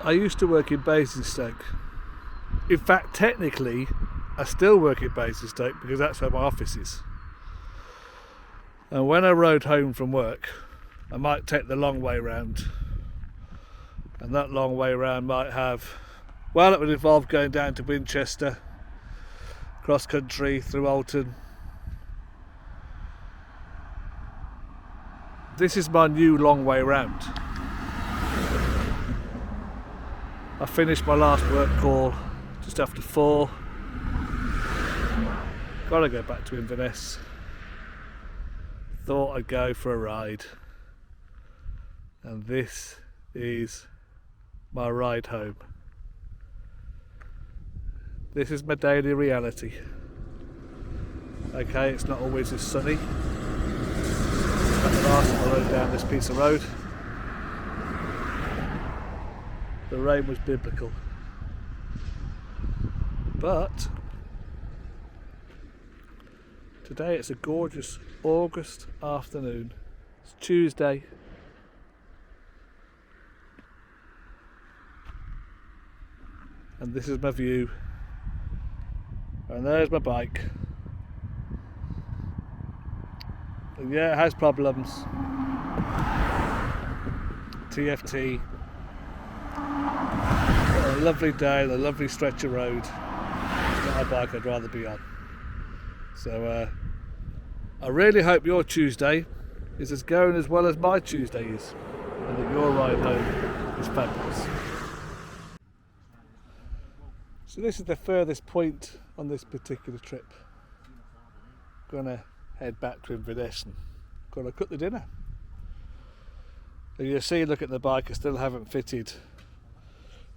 I used to work in Basingstoke. In fact, technically, I still work in Basingstoke because that's where my office is. And when I rode home from work, I might take the long way round. And that long way round might have, well, it would involve going down to Winchester, cross country through Alton. This is my new long way round. I finished my last work call just after 4. Gotta go back to Inverness. Thought I'd go for a ride. And this is my ride home. This is my daily reality. Okay, it's not always as sunny. At the last time I rode down this piece of road, the rain was biblical. But today it's a gorgeous August afternoon. It's Tuesday. And this is my view. And there's my bike. And yeah, it has problems. TFT. A lovely day, a lovely stretch of road. It's not a bike I'd rather be on. So I really hope your Tuesday is as going as well as my Tuesday is, and that your ride home is fabulous. So this is the furthest point on this particular trip. Gonna head back to Inverness and gonna cook the dinner. And you'll see, look at the bike, I still haven't fitted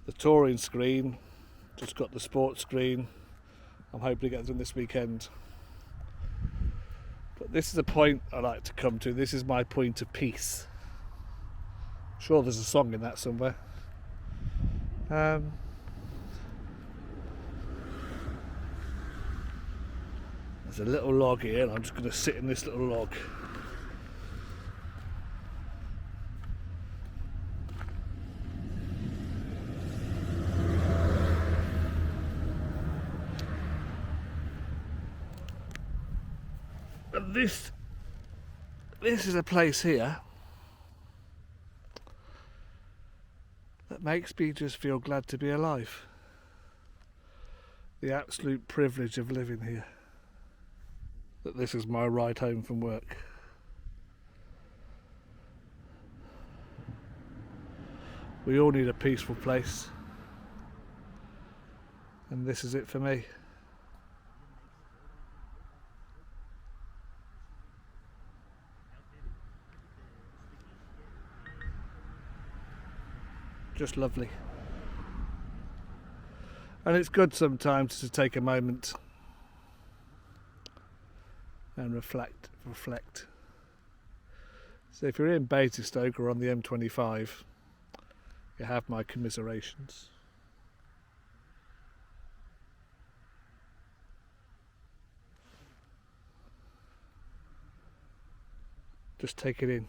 the touring screen, just got the sports screen. I'm hoping to get it done this weekend. But this is a point I like to come to. This is my point of peace. I'm sure there's a song in that somewhere. There's a little log here and I'm just going to sit in this little log. And this is a place here that makes me just feel glad to be alive. The absolute privilege of living here. That this is my ride home from work. We all need a peaceful place, and this is it for me. Just lovely. And it's good sometimes to take a moment and reflect. So if you're in Basingstoke or on the M25, you have my commiserations. Just take it in.